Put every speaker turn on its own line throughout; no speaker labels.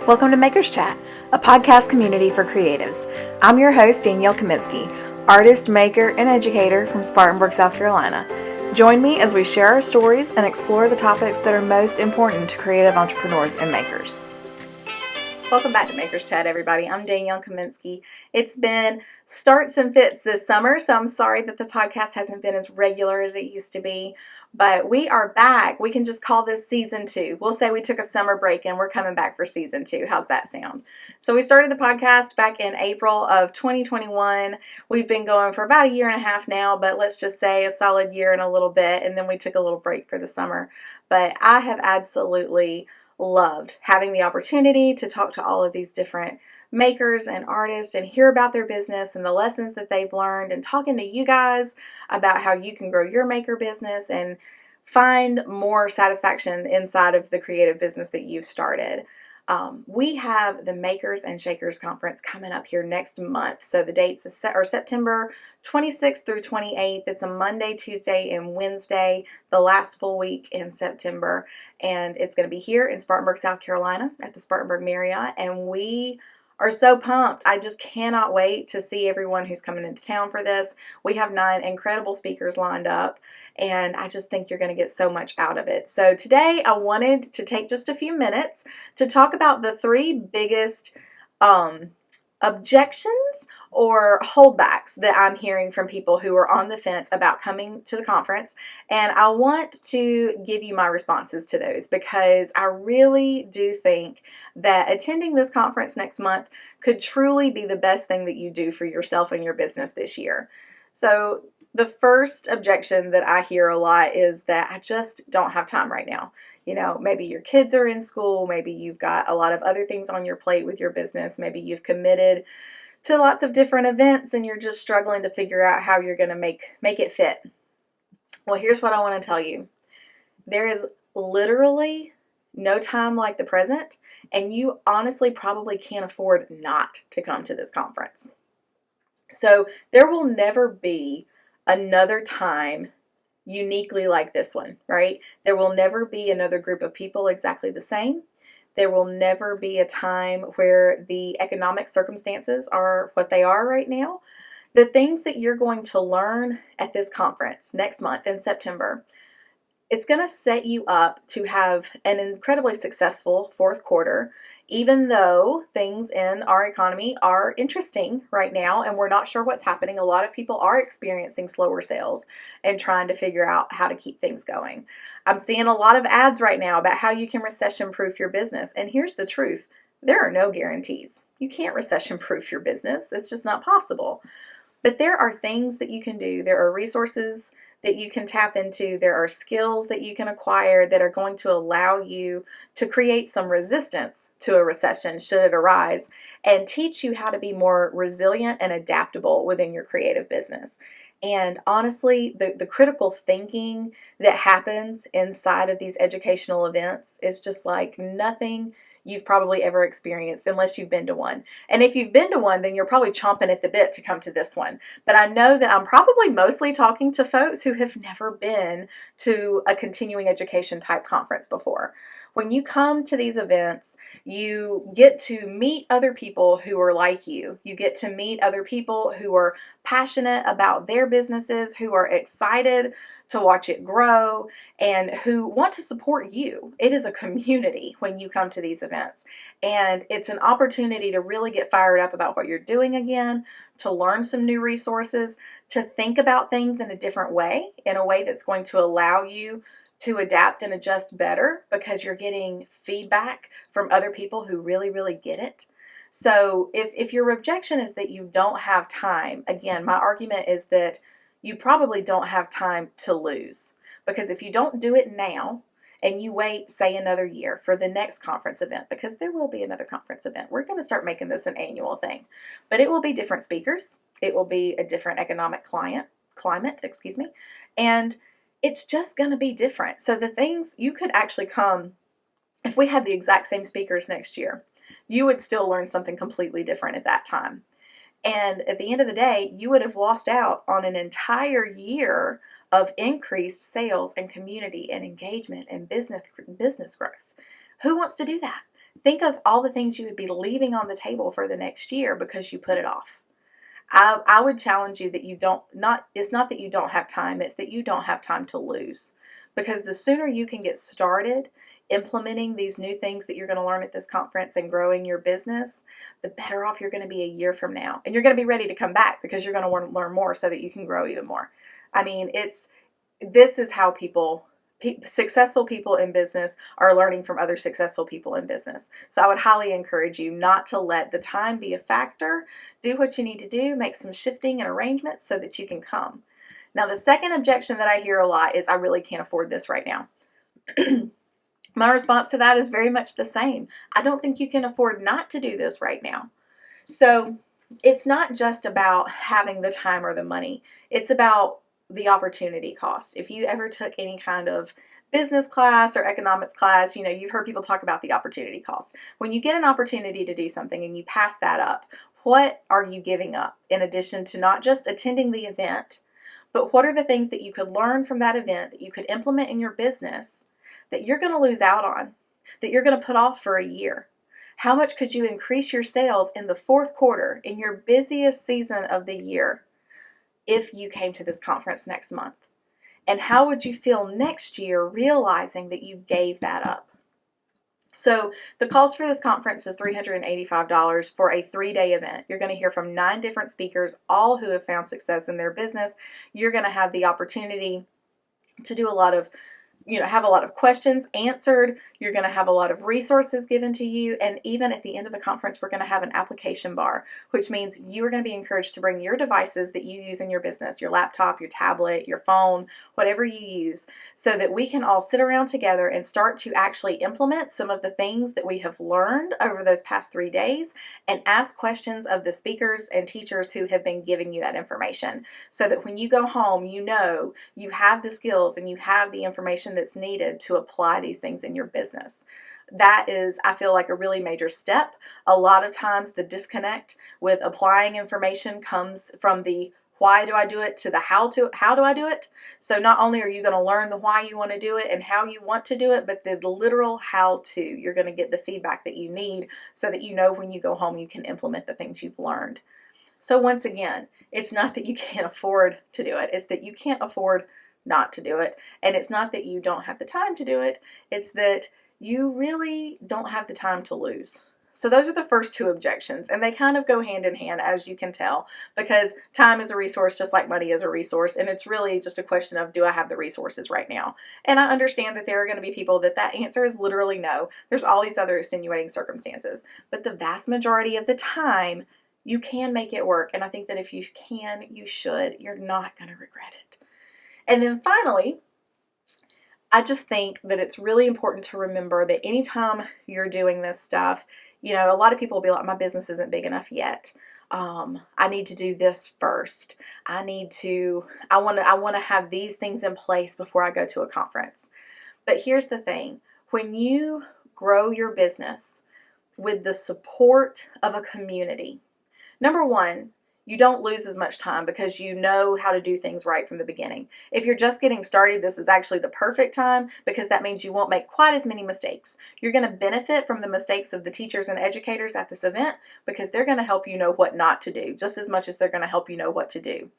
Welcome to Makers Chat, a podcast community for creatives. I'm your host, Danielle Kaminsky, artist, maker, and educator from Spartanburg, South Carolina. Join me as we share our stories and explore the topics that are most important to creative entrepreneurs and makers. Welcome back to Makers Chat, everybody. I'm Danielle Kaminsky. It's been starts and fits this summer, so I'm sorry that the podcast hasn't been as regular as it used to be, but we are back. We can just call this season 2. We'll say we took a summer break and we're coming back for season 2. How's that sound? So we started the podcast back in April of 2021. We've been going for about a year and a half now, but let's just say a solid year and a little bit, and then we took a little break for the summer. But I have absolutely loved having the opportunity to talk to all of these different makers and artists and hear about their business and the lessons that they've learned, and talking to you guys about how you can grow your maker business and find more satisfaction inside of the creative business that you've started. We have the Makers and Shakers Conference coming up here next month. So the dates are September 26th through 28th. It's a Monday, Tuesday, and Wednesday, the last full week in September. And it's going to be here in Spartanburg, South Carolina at the Spartanburg Marriott. And we are so pumped. I just cannot wait to see everyone who's coming into town for this. We have 9 incredible speakers lined up, and I just think you're going to get so much out of it. So today I wanted to take just a few minutes to talk about the 3 biggest objections or holdbacks that I'm hearing from people who are on the fence about coming to the conference. And I want to give you my responses to those, because I really do think that attending this conference next month could truly be the best thing that you do for yourself and your business this year. So the first objection that I hear a lot is that I just don't have time right now. You know, maybe your kids are in school, maybe you've got a lot of other things on your plate with your business, maybe you've committed to lots of different events and you're just struggling to figure out how you're going to make it fit. Well, here's what I want to tell you. There is literally no time like the present, and you honestly probably can't afford not to come to this conference. So there will never be another time uniquely like this one, right? There will never be another group of people exactly the same. There will never be a time where the economic circumstances are what they are right now. The things that you're going to learn at this conference next month in September, it's going to set you up to have an incredibly successful fourth quarter, even though things in our economy are interesting right now and we're not sure what's happening. A lot of people are experiencing slower sales and trying to figure out how to keep things going. I'm seeing a lot of ads right now about how you can recession-proof your business. And here's the truth. There are no guarantees. You can't recession-proof your business. It's just not possible. But there are things that you can do. There are resources that you can tap into. There are skills that you can acquire that are going to allow you to create some resistance to a recession should it arise, and teach you how to be more resilient and adaptable within your creative business. And honestly, the critical thinking that happens inside of these educational events is just like nothing you've probably ever experienced unless you've been to one. And if you've been to one, then you're probably chomping at the bit to come to this one. But I know that I'm probably mostly talking to folks who have never been to a continuing education type conference before. When you come to these events, you get to meet other people who are like you. You get to meet other people who are passionate about their businesses, who are excited to watch it grow, and who want to support you. It is a community when you come to these events. And it's an opportunity to really get fired up about what you're doing again, to learn some new resources, to think about things in a different way, in a way that's going to allow you to adapt and adjust better, because you're getting feedback from other people who really, really get it. So if your objection is that you don't have time, again, my argument is that you probably don't have time to lose. Because if you don't do it now and you wait, say, another year for the next conference event, because there will be another conference event. We're going to start making this an annual thing. But it will be different speakers. It will be a different economic climate, and it's just going to be different. So the things you could actually come, if we had the exact same speakers next year, you would still learn something completely different at that time. And at the end of the day, you would have lost out on an entire year of increased sales and community and engagement and business growth. Who wants to do that? Think of all the things you would be leaving on the table for the next year because you put it off. I would challenge you that it's not that you don't have time, it's that you don't have time to lose. Because the sooner you can get started implementing these new things that you're going to learn at this conference and growing your business, the better off you're going to be a year from now. And you're going to be ready to come back because you're going to want to learn more so that you can grow even more. I mean, this is how successful people in business are learning from other successful people in business. So I would highly encourage you not to let the time be a factor. Do what you need to do, make some shifting and arrangements so that you can come. Now, the second objection that I hear a lot is, I really can't afford this right now. My response to that is very much the same. I don't think you can afford not to do this right now. So it's not just about having the time or the money. It's about the opportunity cost. If you ever took any kind of business class or economics class, you've heard people talk about the opportunity cost. When you get an opportunity to do something and you pass that up, what are you giving up in addition to not just attending the event, but what are the things that you could learn from that event that you could implement in your business that you're going to lose out on, that you're going to put off for a year? How much could you increase your sales in the fourth quarter, in your busiest season of the year, if you came to this conference next month? And how would you feel next year realizing that you gave that up? So the cost for this conference is $385 for a 3-day event. You're going to hear from 9 different speakers, all who have found success in their business. You're going to have the opportunity to do have a lot of questions answered. You're going to have a lot of resources given to you. And even at the end of the conference, we're going to have an application bar, which means you are going to be encouraged to bring your devices that you use in your business, your laptop, your tablet, your phone, whatever you use, so that we can all sit around together and start to actually implement some of the things that we have learned over those past 3 days and ask questions of the speakers and teachers who have been giving you that information, so that when you go home, you have the skills and you have the information that's needed to apply these things in your business. That is, I feel like, a really major step. A lot of times the disconnect with applying information comes from the why do I do it to the how do I do it. So not only are you going to learn the why you want to do it and how you want to do it, but the literal how to. You're going to get the feedback that you need so that when you go home you can implement the things you've learned. So once again, it's not that you can't afford to do it. It's that you can't afford not to do it. And it's not that you don't have the time to do it. It's that you really don't have the time to lose. So those are the first 2 objections, and they kind of go hand in hand, as you can tell, because time is a resource just like money is a resource, and it's really just a question of, do I have the resources right now? And I understand that there are going to be people that answer is literally no. There's all these other extenuating circumstances, but the vast majority of the time, you can make it work, and I think that if you can, you should. You're not going to regret it. And then finally, I just think that it's really important to remember that anytime you're doing this stuff, a lot of people will be like, my business isn't big enough yet. I need to do this first. I want to have these things in place before I go to a conference. But here's the thing. When you grow your business with the support of a community, number one, you don't lose as much time because you know how to do things right from the beginning. If you're just getting started, this is actually the perfect time because that means you won't make quite as many mistakes. You're going to benefit from the mistakes of the teachers and educators at this event because they're going to help you know what not to do just as much as they're going to help you know what to do.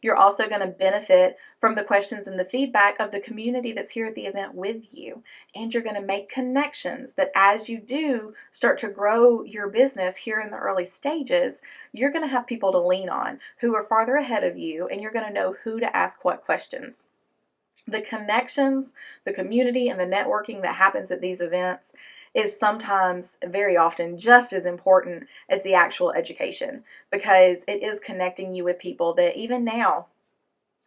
You're also going to benefit from the questions and the feedback of the community that's here at the event with you. And you're going to make connections that as you do start to grow your business here in the early stages, you're going to have people to lean on who are farther ahead of you, and you're going to know who to ask what questions. The connections, the community, and the networking that happens at these events is sometimes, very often, just as important as the actual education, because it is connecting you with people that even now,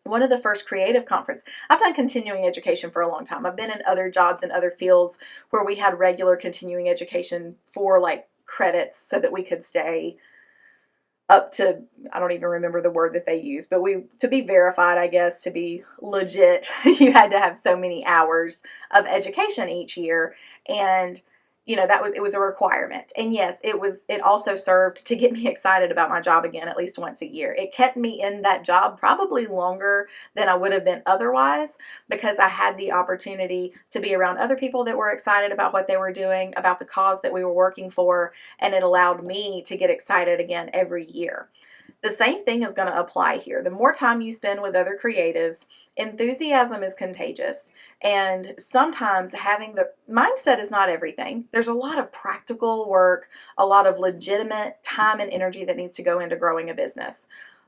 one of the first creative conference, I've done continuing education for a long time. I've been in other jobs in other fields where we had regular continuing education for credits so that we could stay up to, I don't even remember the word that they used, but to be verified, I guess, to be legit, you had to have so many hours of education each year. And it was a requirement. And yes, it also served to get me excited about my job again at least once a year. It kept me in that job probably longer than I would have been otherwise, because I had the opportunity to be around other people that were excited about what they were doing, about the cause that we were working for, and it allowed me to get excited again every year. The same thing is going to apply here. The more time you spend with other creatives, enthusiasm is contagious. And sometimes having the mindset is not everything. There's a lot of practical work, a lot of legitimate time and energy that needs to go into growing a business.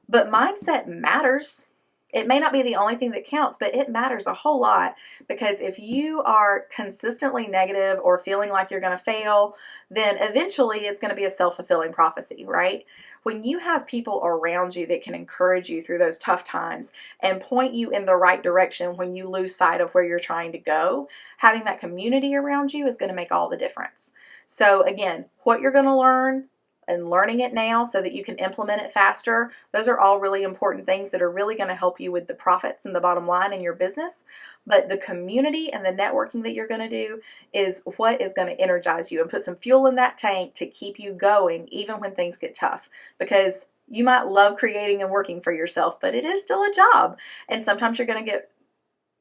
But mindset matters. It may not be the only thing that counts, but it matters a whole lot, because if you are consistently negative or feeling like you're going to fail, then eventually it's going to be a self-fulfilling prophecy, right? When you have people around you that can encourage you through those tough times and point you in the right direction when you lose sight of where you're trying to go, having that community around you is going to make all the difference. So again, what you're going to learn and learning it now so that you can implement it faster, those are all really important things that are really going to help you with the profits and the bottom line in your business. But the community and the networking that you're going to do is what is going to energize you and put some fuel in that tank to keep you going even when things get tough. Because you might love creating and working for yourself, but it is still a job. And sometimes you're going to get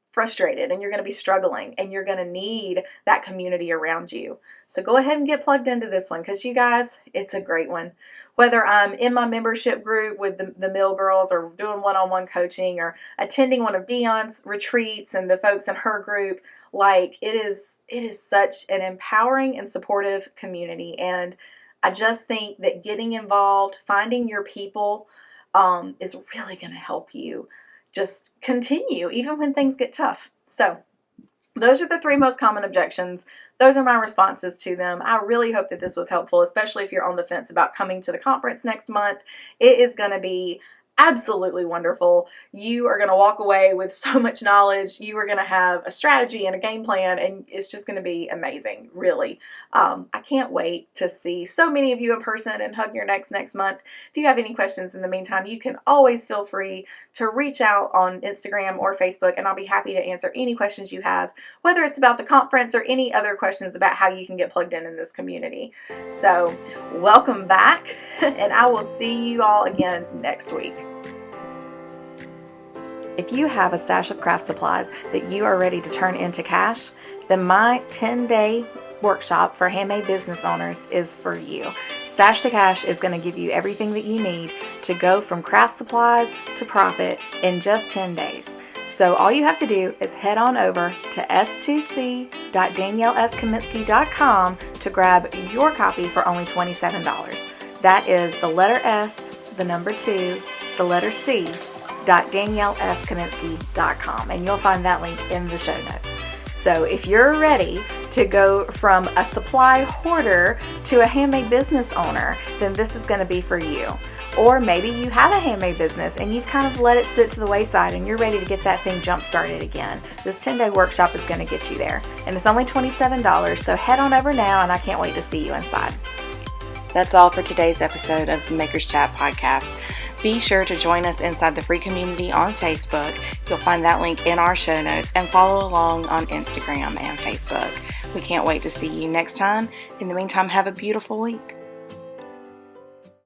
frustrated and you're going to be struggling, and you're going to need that community around you. So go ahead and get plugged into this one, because you guys, it's a great one. Whether I'm in my membership group with the Mill Girls, or doing one-on-one coaching, or attending one of Dion's retreats and the folks in her group, like it is such an empowering and supportive community. And I just think that getting involved, finding your people, is really going to help you just continue even when things get tough. So those are the 3 most common objections. Those are my responses to them. I really hope that this was helpful, especially if you're on the fence about coming to the conference next month. It is going to be absolutely wonderful. You are going to walk away with so much knowledge. You are going to have a strategy and a game plan, and it's just going to be amazing, really. I can't wait to see so many of you in person and hug your necks next month. If you have any questions in the meantime, you can always feel free to reach out on Instagram or Facebook, and I'll be happy to answer any questions you have, whether it's about the conference or any other questions about how you can get plugged in this community. So welcome back, and I will see you all again next week. If you have a stash of craft supplies that you are ready to turn into cash, then my 10-day workshop for handmade business owners is for you. Stash to Cash is going to give you everything that you need to go from craft supplies to profit in just 10 days. So all you have to do is head on over to s2c.danielleskaminsky.com to grab your copy for only $27. That is the letter S, the number 2, the letter C, .danielleskaminsky.com, and you'll find that link in the show notes. So if you're ready to go from a supply hoarder to a handmade business owner, then this is going to be for you. Or maybe you have a handmade business and you've kind of let it sit to the wayside and you're ready to get that thing jump started again. This 10-day workshop is going to get you there, and it's only $27, so head on over now, and I can't wait to see you inside. That's all for today's episode of the Makers Chat podcast. Be sure to join us inside the free community on Facebook. You'll find that link in our show notes, and follow along on Instagram and Facebook. We can't wait to see you next time. In the meantime, have a beautiful week.